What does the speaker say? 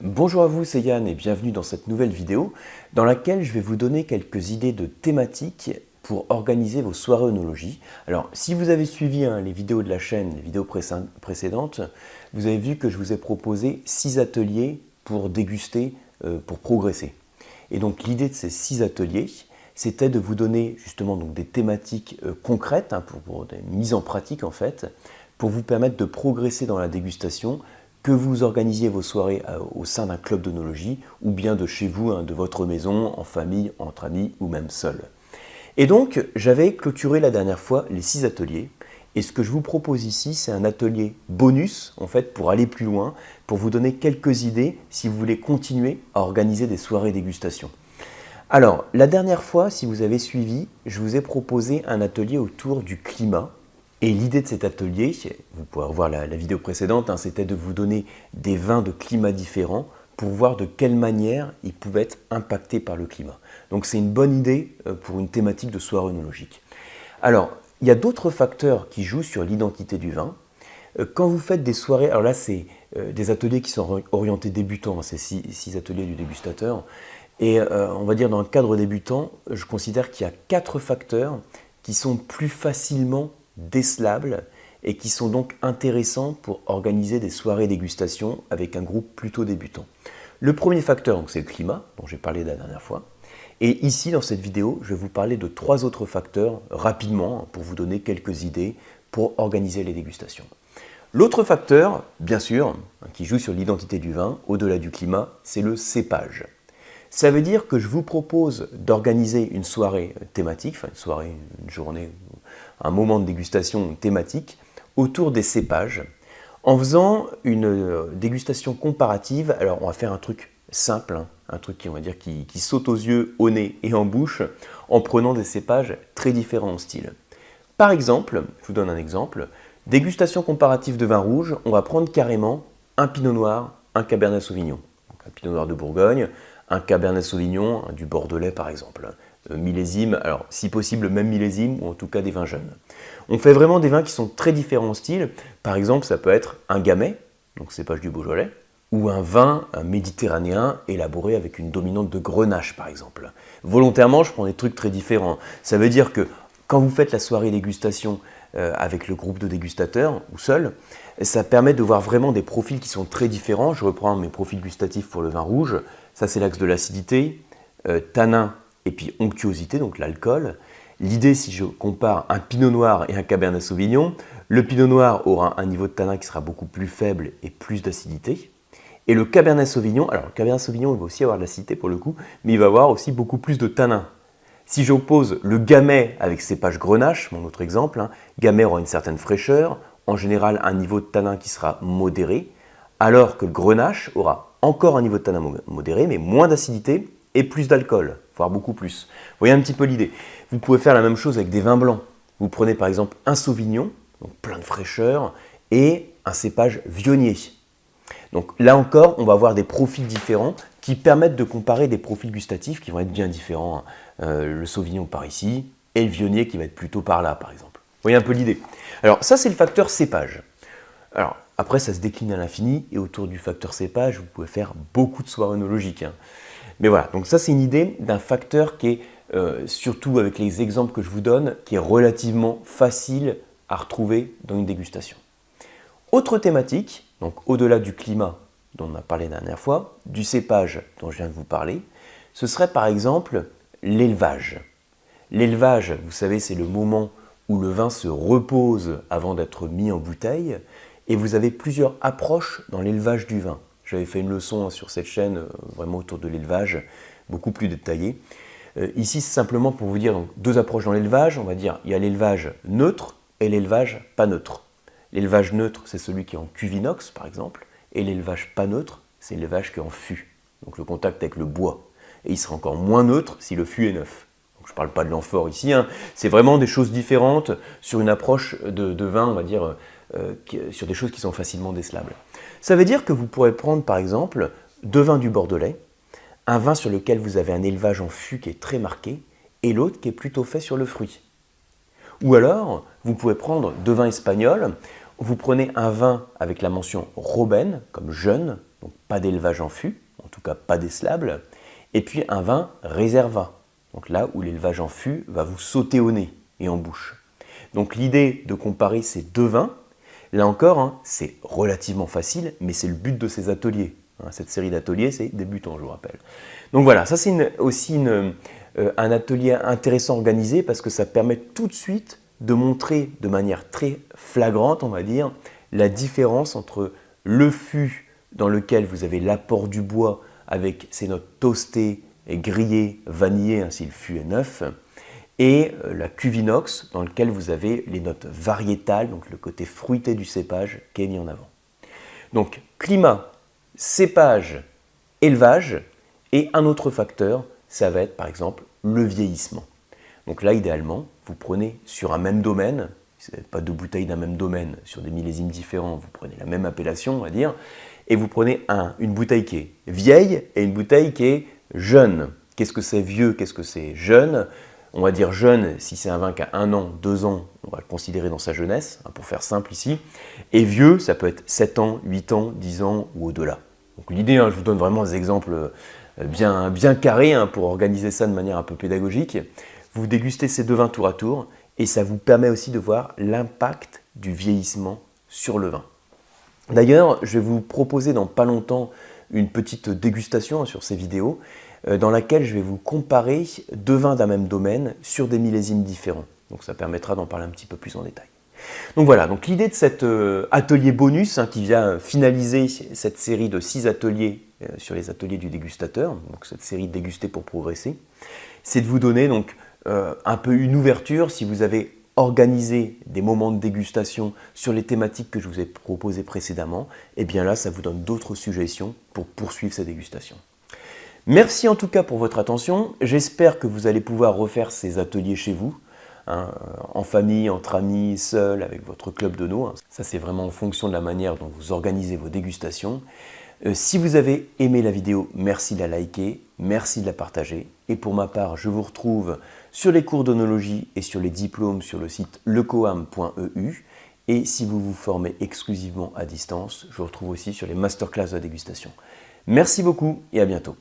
Bonjour à vous, c'est Yann et bienvenue dans cette nouvelle vidéo dans laquelle je vais vous donner quelques idées de thématiques pour organiser vos soirées œnologie. Alors, si vous avez suivi les vidéos de la chaîne, les vidéos précédentes, vous avez vu que je vous ai proposé 6 ateliers pour déguster, pour progresser. Et donc, l'idée de ces 6 ateliers, c'était de vous donner justement donc, des thématiques concrètes, pour des mises en pratique en fait, pour vous permettre de progresser dans la dégustation, que vous organisiez vos soirées au sein d'un club d'œnologie ou bien de chez vous, de votre maison, en famille, entre amis ou même seul. Et donc, j'avais clôturé la dernière fois les 6 ateliers. Et ce que je vous propose ici, c'est un atelier bonus, en fait, pour aller plus loin, pour vous donner quelques idées si vous voulez continuer à organiser des soirées dégustation. Alors, la dernière fois, si vous avez suivi, je vous ai proposé un atelier autour du climat. Et l'idée de cet atelier, vous pouvez revoir la vidéo précédente, c'était de vous donner des vins de climats différents pour voir de quelle manière ils pouvaient être impactés par le climat. Donc c'est une bonne idée pour une thématique de soirée œnologique. Alors, il y a d'autres facteurs qui jouent sur l'identité du vin. Quand vous faites des soirées, alors là c'est des ateliers qui sont orientés débutants, ces 6 ateliers du dégustateur. Et on va dire dans le cadre débutant, je considère qu'il y a 4 facteurs qui sont plus facilement décelables et qui sont donc intéressants pour organiser des soirées dégustation avec un groupe plutôt débutant. Le premier facteur, c'est le climat, dont j'ai parlé la dernière fois. Et ici, dans cette vidéo, je vais vous parler de 3 autres facteurs rapidement pour vous donner quelques idées pour organiser les dégustations. L'autre facteur, bien sûr, qui joue sur l'identité du vin, au-delà du climat, c'est le cépage. Ça veut dire que je vous propose d'organiser une soirée thématique, enfin une soirée, une journée, un moment de dégustation thématique autour des cépages, en faisant une dégustation comparative. Alors on va faire un truc simple, un truc qui, on va dire, qui saute aux yeux, au nez et en bouche, en prenant des cépages très différents en style. Par exemple, je vous donne un exemple, dégustation comparative de vin rouge, on va prendre carrément un pinot noir, un cabernet sauvignon. Donc un pinot noir de Bourgogne, un cabernet sauvignon, du bordelais par exemple. Millésime, alors si possible même millésime, ou en tout cas des vins jeunes. On fait vraiment des vins qui sont très différents en style. Par exemple, ça peut être un gamay, donc cépage du Beaujolais, ou un vin méditerranéen élaboré avec une dominante de Grenache par exemple. Volontairement, je prends des trucs très différents. Ça veut dire que quand vous faites la soirée dégustation avec le groupe de dégustateurs ou seul, ça permet de voir vraiment des profils qui sont très différents. Je reprends mes profils gustatifs pour le vin rouge. Ça, c'est l'axe de l'acidité, tanin et puis onctuosité, donc l'alcool. L'idée, si je compare un pinot noir et un cabernet sauvignon, le pinot noir aura un niveau de tanin qui sera beaucoup plus faible et plus d'acidité. Et le cabernet sauvignon, alors le cabernet sauvignon, il va aussi avoir de l'acidité pour le coup, mais il va avoir aussi beaucoup plus de tanin. Si j'oppose le gamay avec cépage Grenache, mon autre exemple, gamay aura une certaine fraîcheur, en général un niveau de tanin qui sera modéré, alors que le Grenache aura encore un niveau de tanin modéré, mais moins d'acidité et plus d'alcool, voire beaucoup plus. Vous voyez un petit peu l'idée. Vous pouvez faire la même chose avec des vins blancs. Vous prenez par exemple un sauvignon, donc plein de fraîcheur, et un cépage Viognier. Donc là encore, on va avoir des profils différents qui permettent de comparer des profils gustatifs qui vont être bien différents. Le sauvignon par ici, et le Viognier qui va être plutôt par là, par exemple. Vous voyez un peu l'idée. Alors ça, c'est le facteur cépage. Alors après, ça se décline à l'infini, et autour du facteur cépage, vous pouvez faire beaucoup de soirées œnologiques. Mais voilà, donc ça c'est une idée d'un facteur qui est, surtout avec les exemples que je vous donne, qui est relativement facile à retrouver dans une dégustation. Autre thématique, donc au-delà du climat dont on a parlé la dernière fois, du cépage dont je viens de vous parler, ce serait par exemple l'élevage. L'élevage, vous savez, c'est le moment où le vin se repose avant d'être mis en bouteille, et vous avez plusieurs approches dans l'élevage du vin. J'avais fait une leçon sur cette chaîne, vraiment autour de l'élevage, beaucoup plus détaillée. Ici, c'est simplement pour vous dire donc, 2 approches dans l'élevage. On va dire il y a l'élevage neutre et l'élevage pas neutre. L'élevage neutre, c'est celui qui est en cuve inox, par exemple, et l'élevage pas neutre, c'est l'élevage qui est en fût, donc le contact avec le bois. Et il sera encore moins neutre si le fût est neuf. Donc, je ne parle pas de l'amphore ici, c'est vraiment des choses différentes sur une approche de vin, on va dire, sur des choses qui sont facilement décelables. Ça veut dire que vous pourrez prendre par exemple 2 vins du Bordelais, un vin sur lequel vous avez un élevage en fût qui est très marqué et l'autre qui est plutôt fait sur le fruit. Ou alors, vous pouvez prendre 2 vins espagnols vous prenez un vin avec la mention Robben, comme jeune, donc pas d'élevage en fût, en tout cas pas décelable, et puis un vin Reserva, donc là où l'élevage en fût va vous sauter au nez et en bouche. Donc l'idée de comparer ces deux vins, là encore, hein, c'est relativement facile, mais c'est le but de ces ateliers. Cette série d'ateliers, c'est débutant, je vous rappelle. Donc voilà, ça c'est aussi un atelier intéressant organisé parce que ça permet tout de suite de montrer de manière très flagrante, on va dire, la différence entre le fût dans lequel vous avez l'apport du bois avec ses notes toastées et grillées, vanillées, ainsi le fût est neuf, et la cuve inox dans lequel vous avez les notes variétales, donc le côté fruité du cépage qui est mis en avant. Donc climat, cépage, élevage, et un autre facteur, ça va être par exemple le vieillissement. Donc là, idéalement, vous prenez sur un même domaine, si vous n'avez pas deux bouteilles d'un même domaine, sur des millésimes différents, vous prenez la même appellation, on va dire, et vous prenez une bouteille qui est vieille et une bouteille qui est jeune. Qu'est-ce que c'est vieux, qu'est-ce que c'est jeune? On va dire jeune, si c'est un vin qui a 1 an, 2 ans, on va le considérer dans sa jeunesse, pour faire simple ici. Et vieux, ça peut être 7 ans, 8 ans, 10 ans ou au-delà. Donc l'idée, je vous donne vraiment des exemples bien carrés pour organiser ça de manière un peu pédagogique. Vous dégustez ces deux vins tour à tour et ça vous permet aussi de voir l'impact du vieillissement sur le vin. D'ailleurs, je vais vous proposer dans pas longtemps une petite dégustation sur ces vidéos dans laquelle je vais vous comparer deux vins d'un même domaine sur des millésimes différents. Donc ça permettra d'en parler un petit peu plus en détail. Donc voilà, donc l'idée de cet atelier bonus qui vient finaliser cette série de 6 ateliers sur les ateliers du dégustateur, donc cette série Déguster pour progresser, c'est de vous donner donc un peu une ouverture si vous avez organisé des moments de dégustation sur les thématiques que je vous ai proposées précédemment, et bien là ça vous donne d'autres suggestions pour poursuivre ces dégustations. Merci en tout cas pour votre attention, j'espère que vous allez pouvoir refaire ces ateliers chez vous, en famille, entre amis, seul, avec votre club d'ono. Ça c'est vraiment en fonction de la manière dont vous organisez vos dégustations. Si vous avez aimé la vidéo, merci de la liker, merci de la partager. Et pour ma part, je vous retrouve sur les cours d'onologie et sur les diplômes sur le site lecoam.eu. Et si vous vous formez exclusivement à distance, je vous retrouve aussi sur les masterclass de dégustation. Merci beaucoup et à bientôt.